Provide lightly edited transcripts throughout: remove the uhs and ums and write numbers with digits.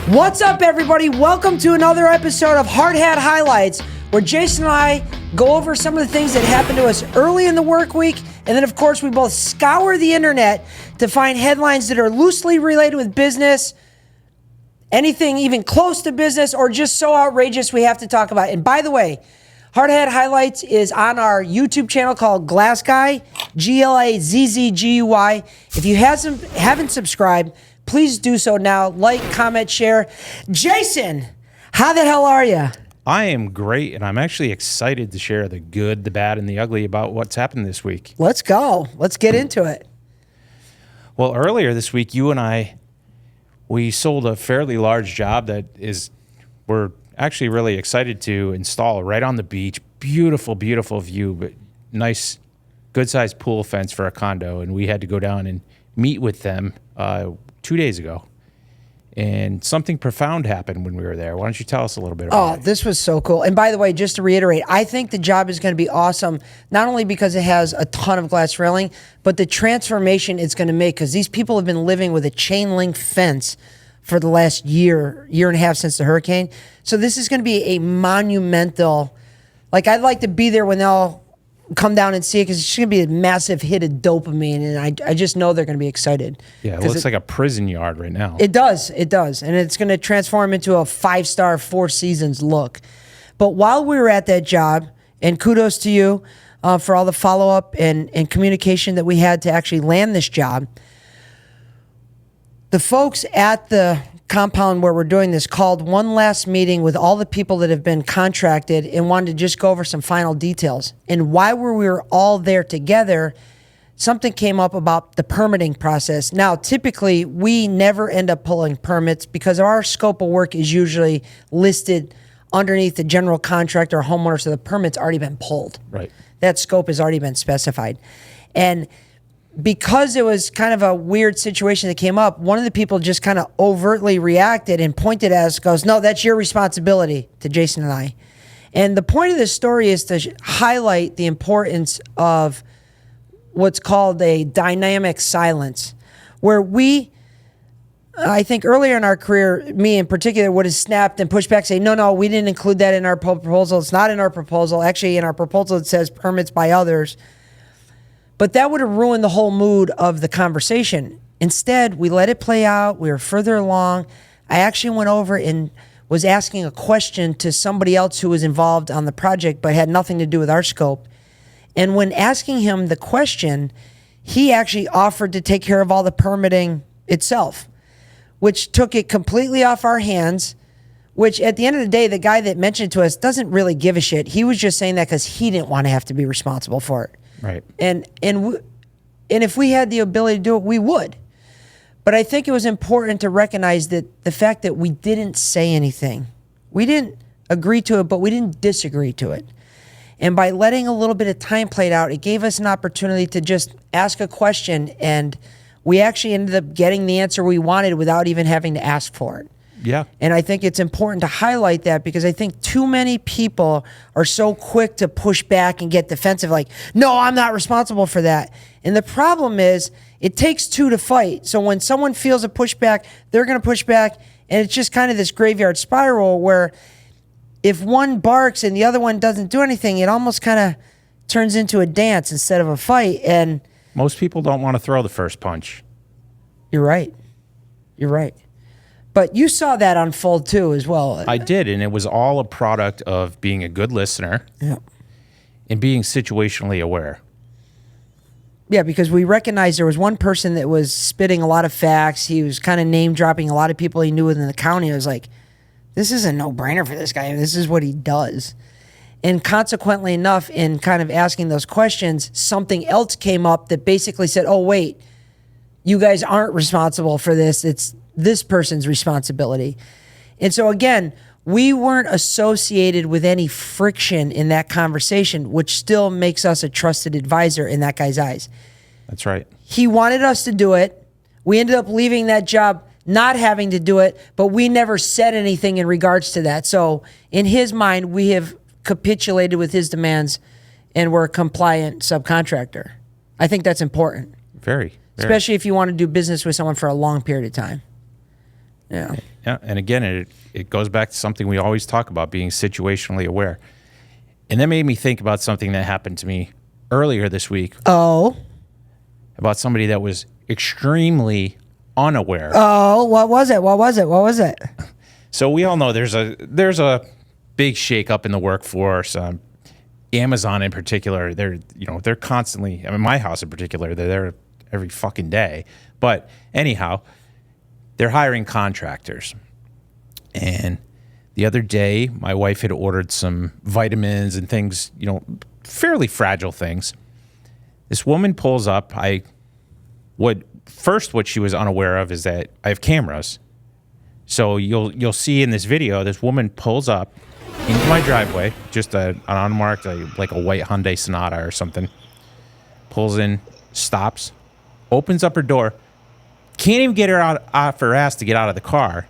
What's up, everybody? Welcome to another episode of Hard Hat Highlights, where Jason and I go over some of the things that happened to us early in the work week, and then, of course, we both scour the internet to find headlines that are loosely related with business, anything even close to business, or just so outrageous we have to talk about. And by the way, Hard Hat Highlights is on our YouTube channel called Glass Guy, Glazzguy. If you haven't subscribed, please do so now. Like, comment, share. Jason, how the hell are you? I am great, and I'm actually excited to share the good, the bad, and the ugly about what's happened this week. Let's go. Let's get into it. Well, earlier this week, you and we sold a fairly large job that we're actually really excited to install right on the beach. Beautiful, beautiful view, but nice, good-sized pool fence for a condo, and we had to go down and meet with them 2 days ago, and something profound happened when we were there. Why don't you tell us a little bit about it? Oh, this was so cool. And by the way, just to reiterate, I think the job is going to be awesome, not only because it has a ton of glass railing, but the transformation it's going to make, because these people have been living with a chain link fence for the last year and a half since the hurricane. So this is going to be a monumental, like, I'd like to be there when they'll come down and see it, because it's going to be a massive hit of dopamine, and I just know they're going to be excited. Yeah, it looks like a prison yard right now. It does, and it's going to transform into a 5-star, 4 seasons look. But while we were at that job, and kudos to you for all the follow-up and communication that we had to actually land this job, the folks at the compound where we're doing this called one last meeting with all the people that have been contracted and wanted to just go over some final details. And while we were all there together, something came up about the permitting process. Now, typically, we never end up pulling permits because our scope of work is usually listed underneath the general contractor or homeowner, so the permit's already been pulled. Right. That scope has already been specified. And because it was kind of a weird situation that came up, one of the people just kind of overtly reacted and pointed at us, goes, "No, that's your responsibility," to Jason and I. And the point of this story is to highlight the importance of what's called a dynamic silence, where I think earlier in our career, me in particular, would have snapped and pushed back, say, no, we didn't include that in our proposal. It's not in our proposal. Actually, in our proposal, it says permits by others. But that would have ruined the whole mood of the conversation. Instead, we let it play out. We were further along. I actually went over and was asking a question to somebody else who was involved on the project but had nothing to do with our scope. And when asking him the question, he actually offered to take care of all the permitting itself, which took it completely off our hands, which at the end of the day, the guy that mentioned it to us doesn't really give a shit. He was just saying that because he didn't want to have to be responsible for it. Right. And if we had the ability to do it, we would. But I think it was important to recognize that the fact that we didn't say anything, we didn't agree to it, but we didn't disagree to it. And by letting a little bit of time play out, it gave us an opportunity to just ask a question, and we actually ended up getting the answer we wanted without even having to ask for it. Yeah. And I think it's important to highlight that, because I think too many people are so quick to push back and get defensive, like, no, I'm not responsible for that. And the problem is it takes two to fight. So when someone feels a pushback, they're going to push back. And it's just kind of this graveyard spiral where if one barks and the other one doesn't do anything, it almost kind of turns into a dance instead of a fight. And most people don't want to throw the first punch. You're right. But you saw that unfold too as well. I did, and it was all a product of being a good listener and being situationally aware. Yeah, because we recognized there was one person that was spitting a lot of facts. He was kind of name-dropping a lot of people he knew within the county. I was like, this is a no-brainer for this guy. This is what he does. And consequently enough, in kind of asking those questions, something else came up that basically said, oh, wait, you guys aren't responsible for this. It's this person's responsibility. And so again, we weren't associated with any friction in that conversation, which still makes us a trusted advisor in that guy's eyes. That's right. He wanted us to do it. We ended up leaving that job not having to do it, but we never said anything in regards to that. So in his mind, we have capitulated with his demands and we're a compliant subcontractor. I think that's important. Very. especially if you want to do business with someone for a long period of time. Yeah. Yeah, and again, it goes back to something we always talk about, being situationally aware. And that made me think about something that happened to me earlier this week. Oh. About somebody that was extremely unaware. Oh, what was it? What was it? What was it? So we all know there's a big shakeup in the workforce. Amazon in particular, they're constantly. I mean, my house in particular, they're there every fucking day. But anyhow, they're hiring contractors. And the other day, my wife had ordered some vitamins and things, fairly fragile things. This woman pulls up. What she was unaware of is that I have cameras. So you'll see in this video, this woman pulls up into my driveway, just an unmarked, like a white Hyundai Sonata or something. Pulls in, stops, opens up her door, can't even get her out off her ass to get out of the car.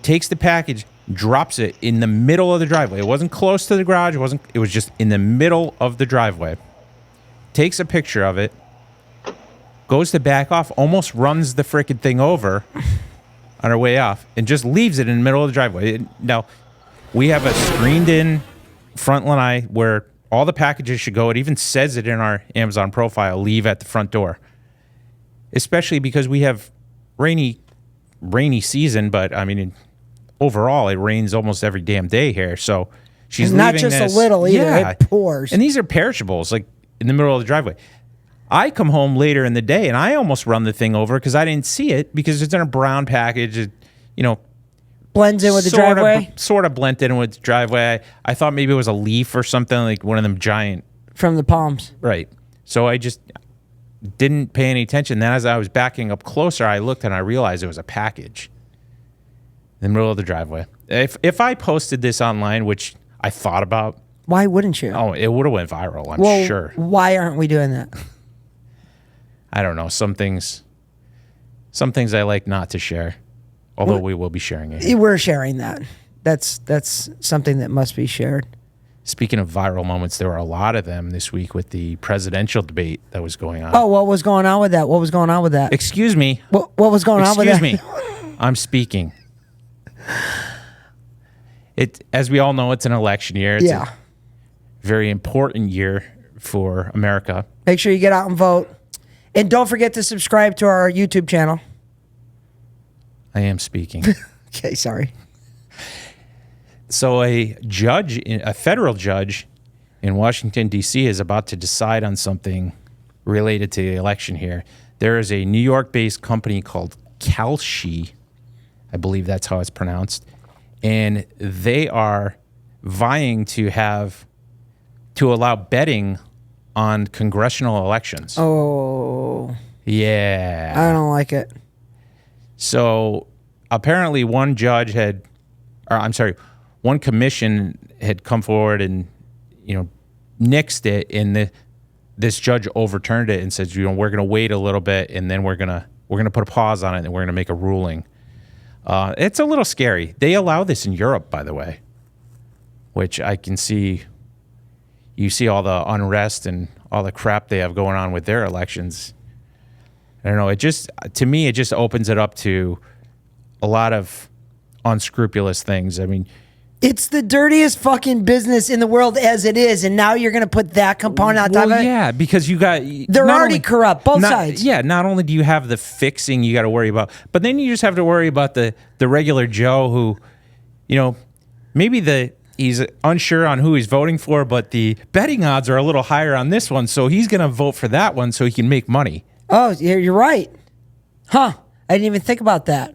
Takes the package, drops it in the middle of the driveway. It wasn't close to the garage. It was just in the middle of the driveway. Takes a picture of it, goes to back off, almost runs the frickin' thing over on her way off, and just leaves it in the middle of the driveway. Now, we have a screened-in front lanai where all the packages should go. It even says it in our Amazon profile, leave at the front door. Especially because we have rainy season, but I mean, overall, it rains almost every damn day here. So she's leaving not just this, a little either. Yeah. It pours. And these are perishables, like in the middle of the driveway. I come home later in the day and I almost run the thing over because I didn't see it because it's in a brown package. It, blends in with the driveway. Sort of blended in with the driveway. I thought maybe it was a leaf or something, like one of them giant. From the palms. Right. So I just didn't pay any attention. Then as I was backing up closer, I looked and I realized it was a package in the middle of the driveway. If I posted this online, which I thought about. Why wouldn't you? Oh, it would have went viral, I'm sure. Why aren't we doing that? I don't know. Some things I like not to share, although we will be sharing it. We're sharing that. That's something that must be shared. Speaking of viral moments, there were a lot of them this week with the presidential debate that was going on. Oh, what was going on with that? What was going on with that? Excuse me. What was going on with that? Excuse me. I'm speaking. As we all know, it's an election year. It's a very important year for America. Make sure you get out and vote. And don't forget to subscribe to our YouTube channel. I am speaking. Okay, sorry. So a federal judge in Washington, D.C. is about to decide on something related to the election here. There is a New York-based company called Kalshi. I believe that's how it's pronounced. And they are vying to allow betting on congressional elections. Oh. Yeah. I don't like it. So apparently one commission had come forward and, nixed it, and this judge overturned it and said, we're going to wait a little bit and then we're going to put a pause on it and we're going to make a ruling. It's a little scary. They allow this in Europe, by the way, which I can see. You see all the unrest and all the crap they have going on with their elections. I don't know. To me, it just opens it up to a lot of unscrupulous things. I mean, it's the dirtiest fucking business in the world as it is, and now you're going to put that component on top of it? Yeah, because they're already corrupt, both sides. Yeah, not only do you have the fixing you got to worry about, but then you just have to worry about the regular Joe who, maybe he's unsure on who he's voting for, but the betting odds are a little higher on this one, so he's going to vote for that one so he can make money. Oh, you're right. Huh. I didn't even think about that.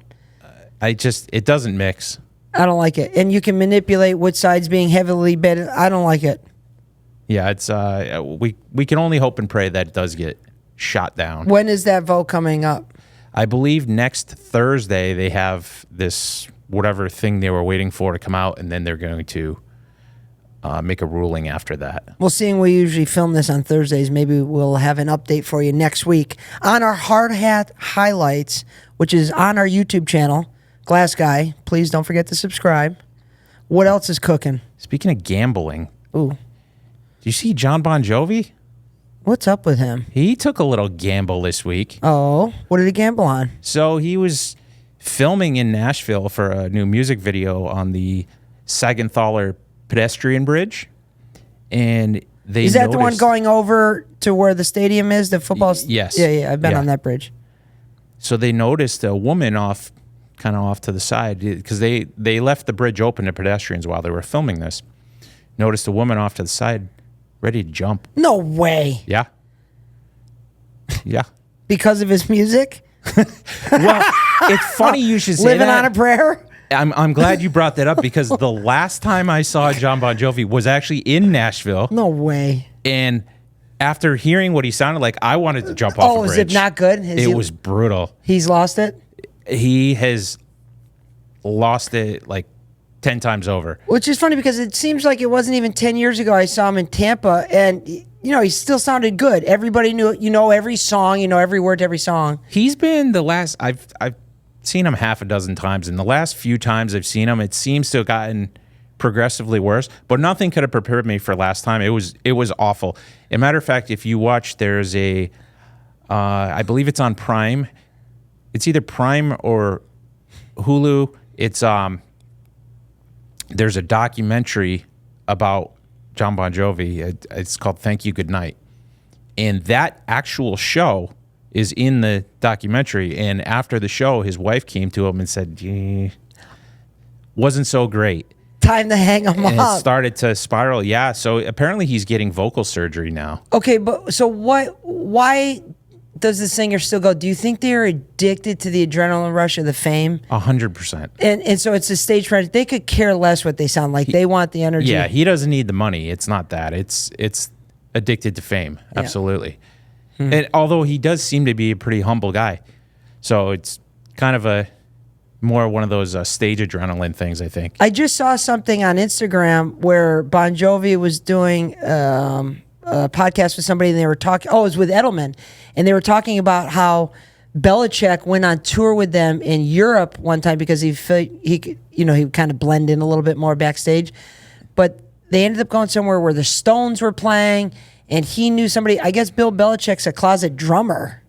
It doesn't mix. I don't like it. And you can manipulate which side's being heavily betted. I don't like it. Yeah, it's we can only hope and pray that it does get shot down. When is that vote coming up? I believe next Thursday they have this whatever thing they were waiting for to come out, and then they're going to make a ruling after that. Well, seeing we usually film this on Thursdays, maybe we'll have an update for you next week on our Hard Hat Highlights, which is on our YouTube channel. Glass Guy, please don't forget to subscribe. What else is cooking? Speaking of gambling, ooh, do you see John Bon Jovi? What's up with him? He took a little gamble this week. Oh, what did he gamble on? So he was filming in Nashville for a new music video on the Sagenthaler pedestrian bridge. And they Is that the one noticed- going over to where the stadium is, the football? Yes. Yeah, I've been Yeah. on that bridge. So they noticed a woman kind of off to the side, because they left the bridge open to pedestrians while they were filming this. Noticed a woman off to the side, ready to jump. No way. Yeah. Yeah. Because of his music? Well, it's funny you should say Living that. on a prayer? I'm glad you brought that up, because the last time I saw John Bon Jovi was actually in Nashville. No way. And after hearing what he sounded like, I wanted to jump off a bridge. Is it not good? It was brutal. He's lost it? He has lost it like 10 times over. Which is funny because it seems like it wasn't even 10 years ago I saw him in Tampa, and he still sounded good. Everybody knew, every song, every word to every song. He's been I've seen him half a dozen times, and the last few times I've seen him, it seems to have gotten progressively worse, but nothing could have prepared me for last time. It was awful. As a matter of fact, if you watch, there's I believe it's on Prime. It's either Prime or Hulu. It's there's a documentary about John Bon Jovi. It's called Thank You, Good Night. And that actual show is in the documentary. And after the show, his wife came to him and said, wasn't so great. Time to hang him And up. it started to spiral. Yeah. So apparently he's getting vocal surgery now. Okay, but so why does the singer still go? Do you think they're addicted to the adrenaline rush of the fame? 100%. And so it's a stage presence. They could care less what they sound like. They want the energy. Yeah. He doesn't need the money. It's not that. It's addicted to fame. Absolutely. And although he does seem to be a pretty humble guy. So it's kind of more one of those stage adrenaline things, I think. I just saw something on Instagram where Bon Jovi was doing a podcast with somebody, and they were talking. Oh, it was with Edelman, and they were talking about how Belichick went on tour with them in Europe one time because he could kind of blend in a little bit more backstage, but they ended up going somewhere where the Stones were playing, and he knew somebody. I guess Bill Belichick's a closet drummer.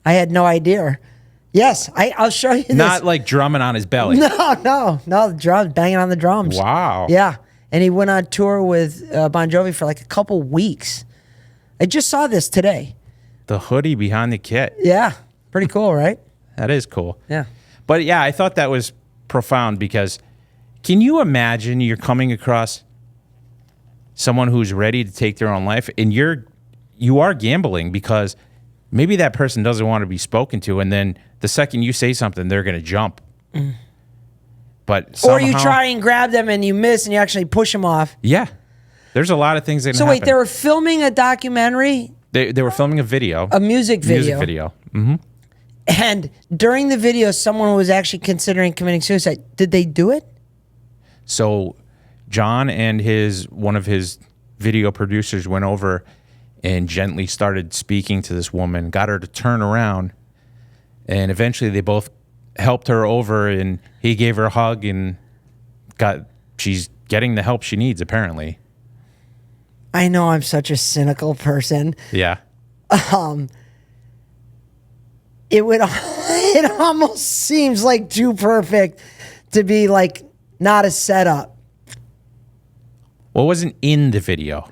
I had no idea. Yes, I'll show you this. Not like drumming on his belly. No, the drums, banging on the drums. Wow. Yeah, and he went on tour with Bon Jovi for like a couple weeks. I just saw this today. The hoodie behind the kit. Yeah, pretty cool, right? That is cool. Yeah. But yeah, I thought that was profound, because can you imagine you're coming across someone who's ready to take their own life, and you are gambling, because maybe that person doesn't want to be spoken to, and then the second you say something, they're going to jump. But somehow, Or you try and grab them and you miss, and you actually push them off. Yeah. There's a lot of things that can So happen. wait, they were filming a documentary, They were filming a video. a music video. Music video. Mm-hmm. And during the video, someone was actually considering committing suicide. Did they do it? So John and one of his video producers went over and gently started speaking to this woman, got her to turn around, and eventually they both helped her over, and he gave her a hug, and she's getting the help she needs, apparently. I know I'm such a cynical person. Yeah. It almost seems like too perfect to be like not a setup. Well, it wasn't in the video.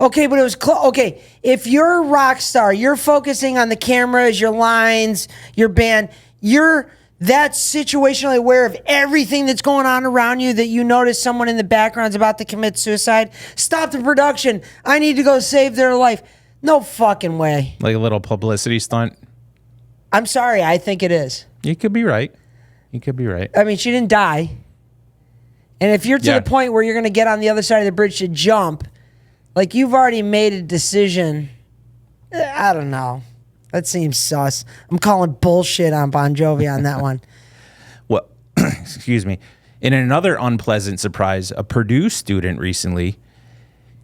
Okay, but it was close. Okay, if you're a rock star, you're focusing on the cameras, your lines, your band, you're that situationally aware of everything that's going on around you, that you notice someone in the background is about to commit suicide. Stop the production. I need to go save their life. No fucking way. Like a little publicity stunt. I'm sorry, I think it is. You could be right. You could be right. I mean, she didn't die. And if you're to the point where you're going to get on the other side of the bridge to jump, like you've already made a decision. I don't know. That seems sus. I'm calling bullshit on Bon Jovi on that one. Well, excuse me. In another unpleasant surprise, a Purdue student recently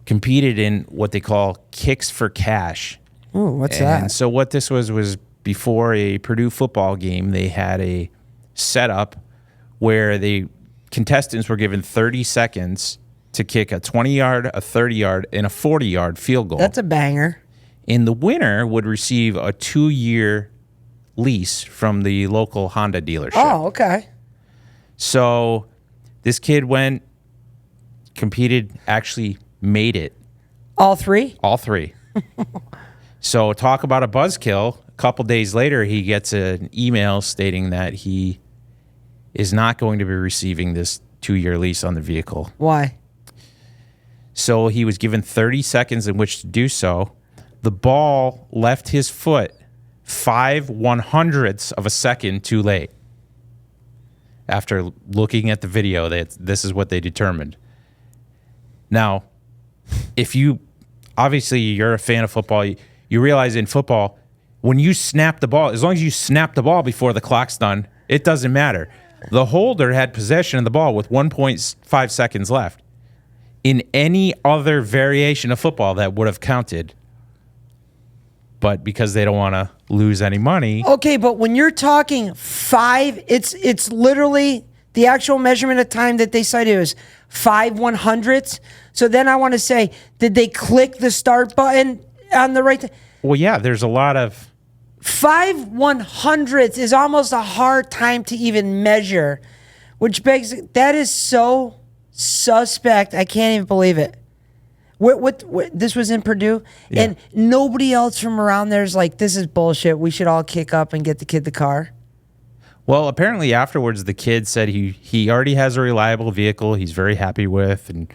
competed in what they call Kicks for Cash. Ooh, what's And that? so what this was before a Purdue football game, they had a setup where the contestants were given 30 seconds to kick a 20-yard, a 30-yard, and a 40-yard field goal. That's a banger. And the winner would receive a 2-year lease from the local Honda dealership. Oh, okay. So this kid went, competed, actually made it. All three? All three. So talk about a buzzkill. A couple days later, he gets an email stating that he is not going to be receiving this 2-year lease on the vehicle. Why? So he was given 30 seconds in which to do so. The ball left his foot 5/100ths of a second too late. After looking at the video, this is what they determined. Now, if you, obviously you're a fan of football, you realize in football, when you snap the ball, as long as you snap the ball before the clock's done, it doesn't matter. The holder had possession of the ball with 1.5 seconds left. In any other variation of football, that would have counted. But because they don't want to lose any money. Okay, but when you're talking 5, it's literally the actual measurement of time that they cited was 5/100ths. So then I want to say, did they click the start button on the right? Well, yeah, there's a lot of 5/100ths is almost a hard time to even measure, which begs, that is so suspect. I can't even believe it. What this was in Purdue, Yeah. and nobody else from around there's like, this is bullshit. We should all kick up and get the kid the car. Well, apparently afterwards, the kid said he already has a reliable vehicle he's very happy with, and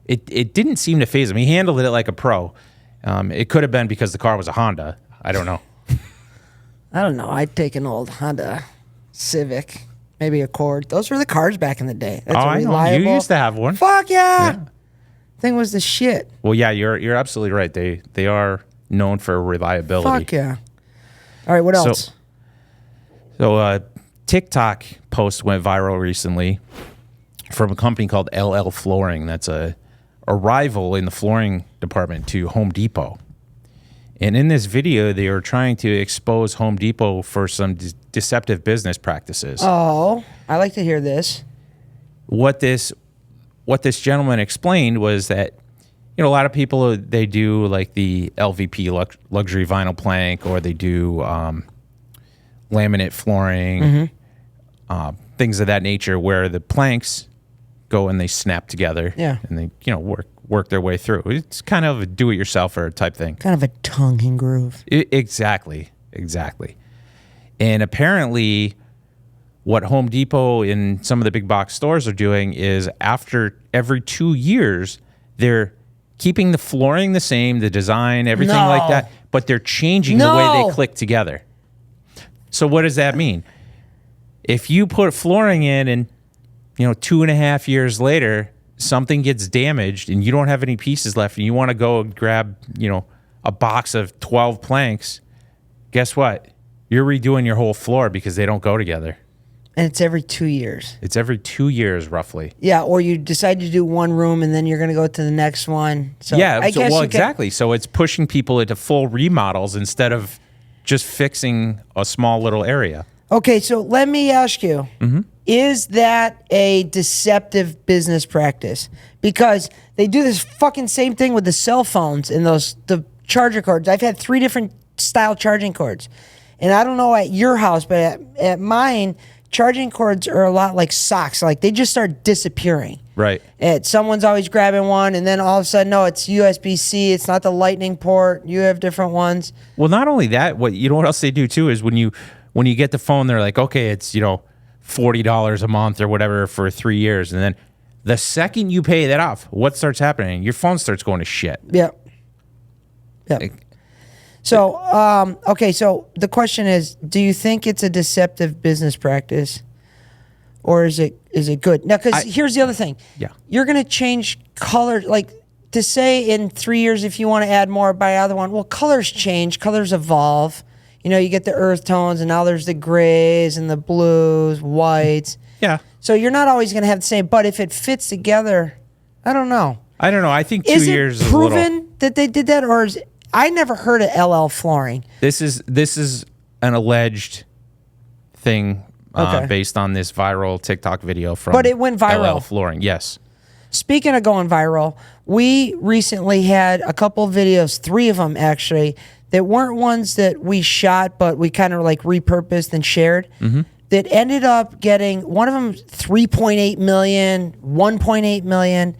it didn't seem to faze him. He handled it like a pro. It could have been because the car was a Honda. I don't know. I don't know. I'd take an old Honda Civic, maybe Accord. Those were the cars back in the day. That's I know. You used to have one. Fuck yeah. Thing was the shit. Well, yeah, you're absolutely right. They are known for reliability. Fuck yeah. All right, what else? So TikTok post went viral recently from a company called LL Flooring. That's a rival in the flooring department to Home Depot. And in this video, they were trying to expose Home Depot for some deceptive business practices. Oh, I like to hear this. What this gentleman explained was that, you know, a lot of people, they do like the LVP luxury vinyl plank, or they do laminate flooring, things of that nature, where the planks go and they snap together. Yeah. And they, you know, work their way through. It's kind of a do-it-yourselfer type thing. Kind of a tongue and groove. Exactly. And apparently, what Home Depot and some of the big box stores are doing is, after every 2 years, they're keeping the flooring the same, the design, everything like that, but they're changing the way they click together. So what does that mean? If you put flooring in and, you know, 2.5 years later, something gets damaged and you don't have any pieces left and you want to go and grab, you know, a box of 12 planks, guess what? You're redoing your whole floor because they don't go together. And it's every 2 years. It's every 2 years, roughly. Yeah, or you decide to do one room and then you're going to go to the next one. So Yeah, I guess exactly. So it's pushing people into full remodels instead of just fixing a small little area. Okay, so let me ask you, is that a deceptive business practice? Because they do this fucking same thing with the cell phones and the charger cords. I've had 3 different style charging cords. And I don't know at your house, but at mine, charging cords are a lot like socks. Like, they just start disappearing. Right. And someone's always grabbing one, and then all of a sudden, no, it's USB-C. It's not the lightning port. You have different ones. Well, not only that, what else they do too is when you get the phone, they're like, okay, it's, you know, $40 a month or whatever for 3 years, and then the second you pay that off, what starts happening? Your phone starts going to shit. Yep. So, okay, so the question is, do you think it's a deceptive business practice, or is it good? Now, because here's the other thing. Yeah. You're going to change color, like, to say in 3 years, if you want to add more, buy other one. Well, colors change. Colors evolve. You know, you get the earth tones, and now there's the grays and the blues, whites. Yeah. So you're not always going to have the same, but if it fits together, I don't know. I think 2 Is years it is a little. proven that they did that, or is I never heard of LL Flooring. This is an alleged thing Okay. based on this viral TikTok video from But it went viral. LL Flooring. Yes. Speaking of going viral, we recently had a couple of videos, 3 of them actually, that weren't ones that we shot, but we kind of like repurposed and shared. That ended up getting, one of them 3.8 million, 1.8 million.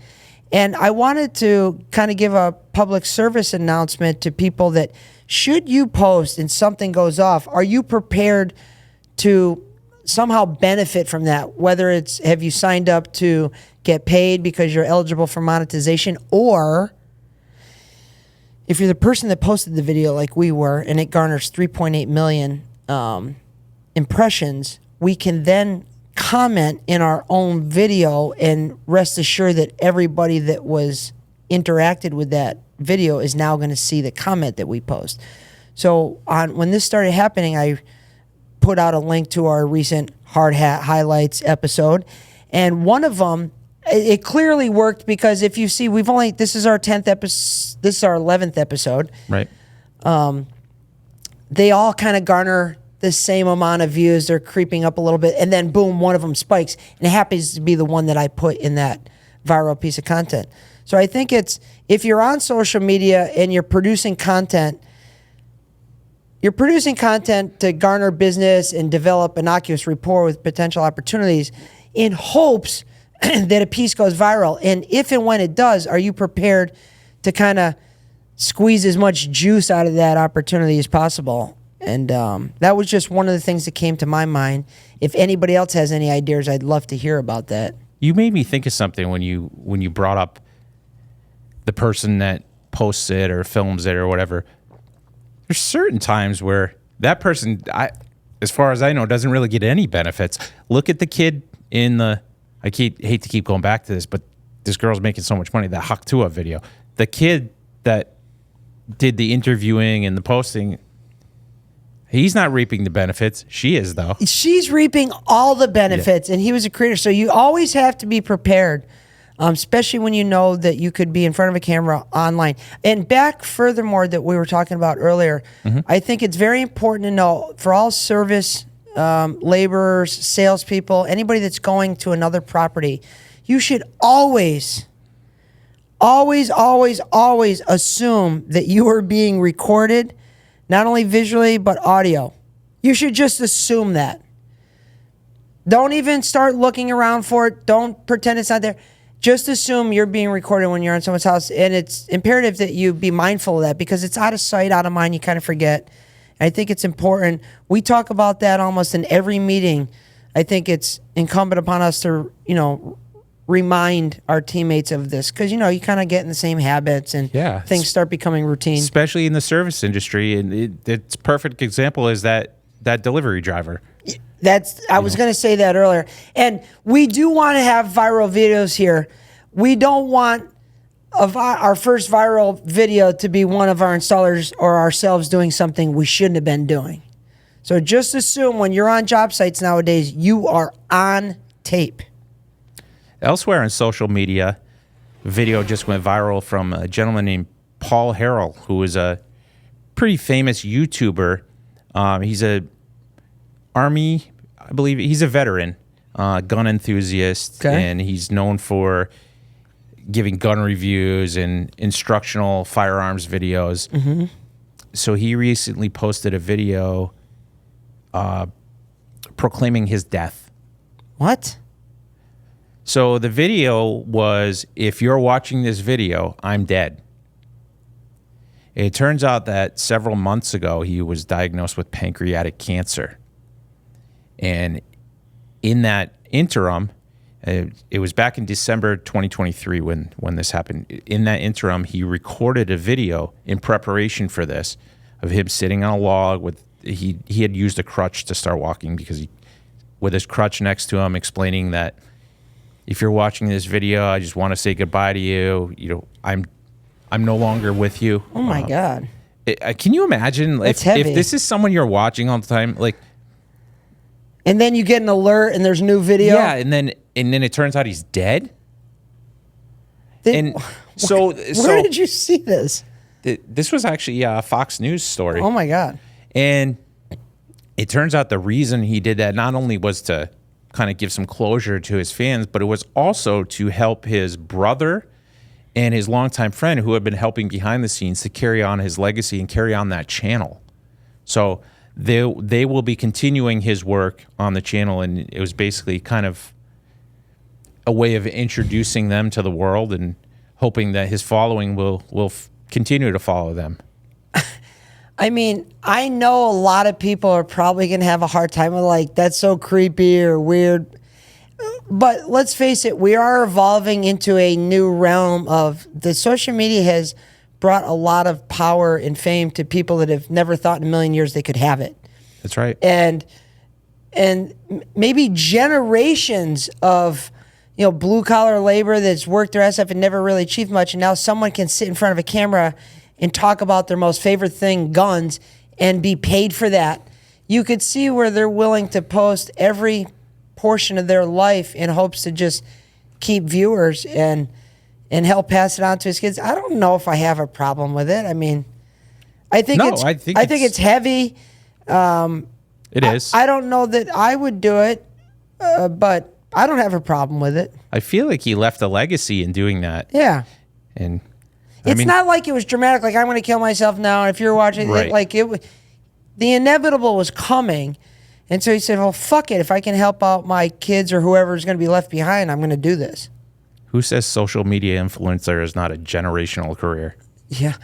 And I wanted to kind of give a public service announcement to people that should you post and something goes off, are you prepared to somehow benefit from that? Whether it's, have you signed up to get paid because you're eligible for monetization, or if you're the person that posted the video like we were and it garners 3.8 million impressions, we can then comment in our own video and rest assured that everybody that was interacted with that video is now going to see the comment that we post. So when this started happening, I put out a link to our recent Hard Hat Highlights episode, and one of them, it clearly worked because if you see, this is our 10th episode, this is our 11th episode. Right. They all kind of garner the same amount of views. They're creeping up a little bit, and then boom, one of them spikes, and it happens to be the one that I put in that viral piece of content. So I think it's, if you're on social media and you're producing content to garner business and develop innocuous rapport with potential opportunities in hopes that a piece goes viral. And if and when it does, are you prepared to kind of squeeze as much juice out of that opportunity as possible? And that was just one of the things that came to my mind. If anybody else has any ideas, I'd love to hear about that. You made me think of something when you brought up the person that posts it or films it or whatever. There's certain times where that person, as far as I know, doesn't really get any benefits. Look at the kid in the, hate to keep going back to this, but this girl's making so much money, that Haktua video. The kid that did the interviewing and the posting, he's not reaping the benefits. She is, though. She's reaping all the benefits, and he was a creator. So you always have to be prepared, especially when you know that you could be in front of a camera online. And back furthermore that we were talking about earlier, I think it's very important to know for all service laborers, salespeople, anybody that's going to another property, you should always assume that you are being recorded, not only visually, but audio. You should just assume that. Don't even start looking around for it. Don't pretend it's not there. Just assume you're being recorded when you're in someone's house. And it's imperative that you be mindful of that because it's out of sight, out of mind. You kind of forget. And I think it's important. We talk about that almost in every meeting. I think it's incumbent upon us to, remind our teammates of this because, you kind of get in the same habits and things start becoming routine. Especially in the service industry. And it's a perfect example is that delivery driver. I was going to say that earlier. And we do want to have viral videos here. We don't want our first viral video to be one of our installers or ourselves doing something we shouldn't have been doing. So just assume when you're on job sites nowadays, you are on tape. Elsewhere on social media, a video just went viral from a gentleman named Paul Harrell, who is a pretty famous YouTuber. He's a Army, I believe. He's a veteran, gun enthusiast, and he's known for giving gun reviews and instructional firearms videos. So he recently posted a video proclaiming his death. What? So the video was, if you're watching this video, I'm dead. It turns out that several months ago, he was diagnosed with pancreatic cancer. And in that interim, it was back in December 2023 when this happened. In that interim, he recorded a video in preparation for this of him sitting on a log with, he had used a crutch to start walking because with his crutch next to him, explaining that if you're watching this video, I just want to say goodbye to you. I'm no longer with you. Oh my God. Can you imagine if this is someone you're watching all the time, like, and then you get an alert and there's new video? Yeah, and then it turns out he's dead? Where did you see this? This was actually a Fox News story. Oh my God. And it turns out the reason he did that not only was to kind of give some closure to his fans, but it was also to help his brother and his longtime friend who had been helping behind the scenes to carry on his legacy and carry on that channel. So they will be continuing his work on the channel, and it was basically kind of a way of introducing them to the world and hoping that his following will continue to follow them. I mean, I know a lot of people are probably going to have a hard time with like, that's so creepy or weird. But let's face it, we are evolving into a new realm of the social media has brought a lot of power and fame to people that have never thought in a million years they could have it. That's right. And maybe generations of, blue collar labor that's worked their ass off and never really achieved much. And now someone can sit in front of a camera and talk about their most favorite thing, guns, and be paid for that. You could see where they're willing to post every portion of their life in hopes to just keep viewers and help pass it on to his kids. I don't know if I have a problem with it. I mean, I think it's heavy. It is. I don't know that I would do it, but I don't have a problem with it. I feel like he left a legacy in doing that. Yeah. And it's not like it was dramatic, like I'm going to kill myself now. And if you're watching, right. The inevitable was coming. And so he said, well, fuck it. If I can help out my kids or whoever is going to be left behind, I'm going to do this. Who says social media influencer is not a generational career? Yeah.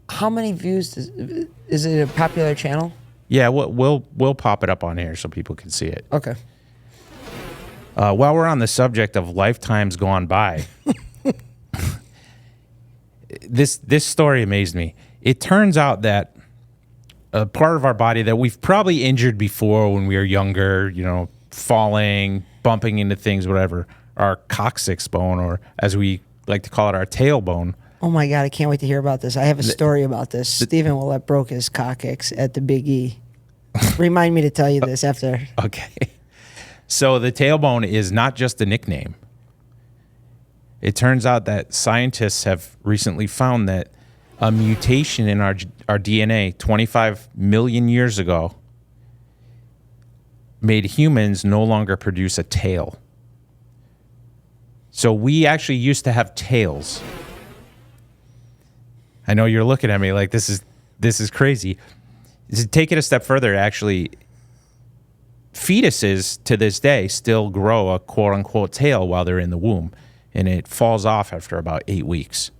How many views is it a popular channel? Yeah, we'll pop it up on here so people can see it. Okay. While we're on the subject of lifetimes gone by, this story amazed me. It turns out that a part of our body that we've probably injured before when we were younger, falling, bumping into things, whatever, our coccyx bone, or as we like to call it, our tailbone. Oh my God, I can't wait to hear about this. I have a story about this. Stephen Willett broke his coccyx at the Big E. Remind me to tell you this after. Okay. So the tailbone is not just a nickname. It turns out that scientists have recently found that a mutation in our DNA 25 million years ago made humans no longer produce a tail. So we actually used to have tails. I know you're looking at me like this is crazy. To take it a step further, actually, fetuses to this day still grow a quote unquote tail while they're in the womb, and it falls off after about 8 weeks.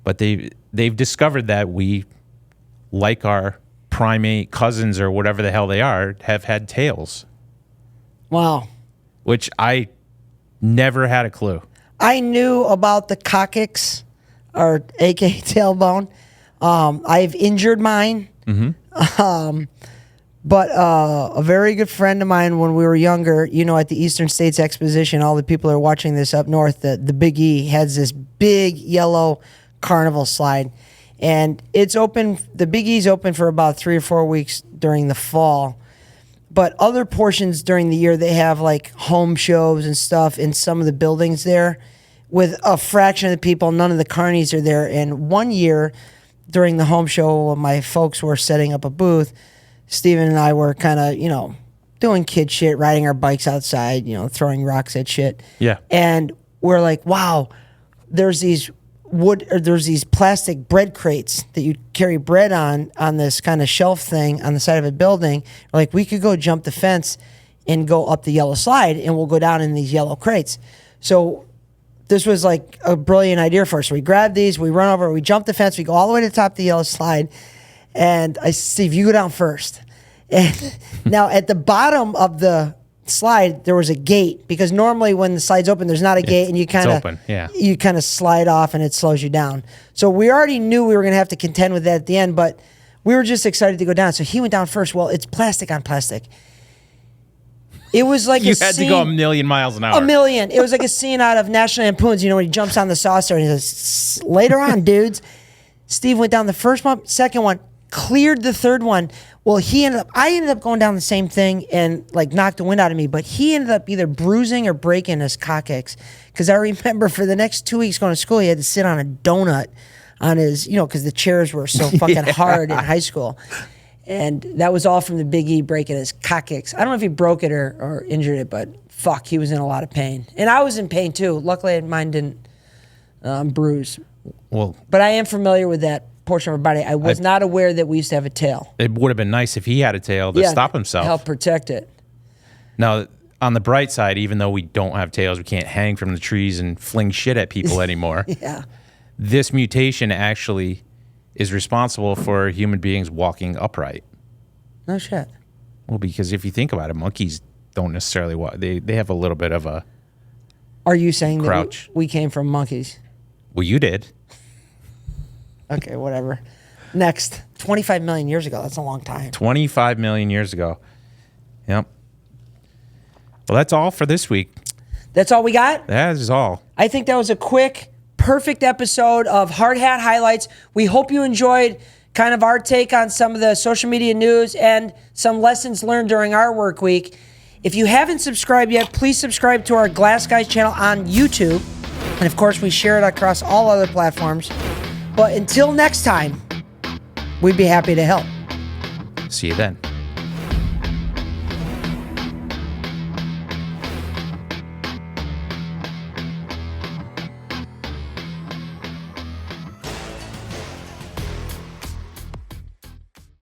But they've discovered that we, like our primate cousins or whatever the hell they are, have had tails. Wow. Which I never had a clue. I knew about the coccyx, or aka tailbone. I've injured mine. Mm-hmm. But a very good friend of mine when we were younger, at the Eastern States Exposition, all the people that are watching this up north, the Big E has this big yellow carnival slide. And it's open, the Big E's open for about 3 or 4 weeks during the fall. But other portions during the year, they have like home shows and stuff in some of the buildings there with a fraction of the people. None of the carnies are there. And one year during the home show, when my folks were setting up a booth, Steven and I were kind of, doing kid shit, riding our bikes outside, throwing rocks at shit. Yeah. And we're like, wow, there's these plastic bread crates that you carry bread on this kind of shelf thing on the side of a building. We're like, we could go jump the fence and go up the yellow slide, and we'll go down in these yellow crates. So this was like a brilliant idea for us. So we grab these, we run over, we jump the fence, we go all the way to the top of the yellow slide. And I said, Steve, you go down first. And now at the bottom of the slide, there was a gate, because normally when the slide's open, there's not a gate, and you kind of slide off and it slows you down. So we already knew we were going to have to contend with that at the end, but we were just excited to go down. So he went down first. Well, it's plastic on plastic. It was like you had to go a million miles an hour. A million. It was like a scene out of National Lampoon's, when he jumps on the saucer and he says, later on, dudes. Steve went down the first one, second one, cleared the third one. Well, I ended up going down the same thing and like knocked the wind out of me, but he ended up either bruising or breaking his coccyx. Because I remember for the next 2 weeks going to school, he had to sit on a donut on his, because the chairs were so fucking hard in high school. And that was all from the Big E breaking his coccyx. I don't know if he broke it or injured it, but fuck, he was in a lot of pain. And I was in pain too. Luckily, mine didn't bruise. Well, but I am familiar with that portion of our body. I was not aware that we used to have a tail. It would have been nice if he had a tail to stop himself. Help protect it. Now, on the bright side, even though we don't have tails, we can't hang from the trees and fling shit at people anymore. Yeah. This mutation actually is responsible for human beings walking upright. No shit. Well, because if you think about it, monkeys don't necessarily walk. They have a little bit of a Are you saying crouch. that we came from monkeys? Well, you did. Okay, whatever. Next. 25 million years ago. That's a long time. 25 million years ago. Yep. Well, that's all for this week. That's all we got? That is all. I think that was a quick, perfect episode of Hard Hat Highlights. We hope you enjoyed kind of our take on some of the social media news and some lessons learned during our work week. If you haven't subscribed yet, please subscribe to our Glass Guys channel on YouTube. And of course, we share it across all other platforms. But until next time, we'd be happy to help. See you then.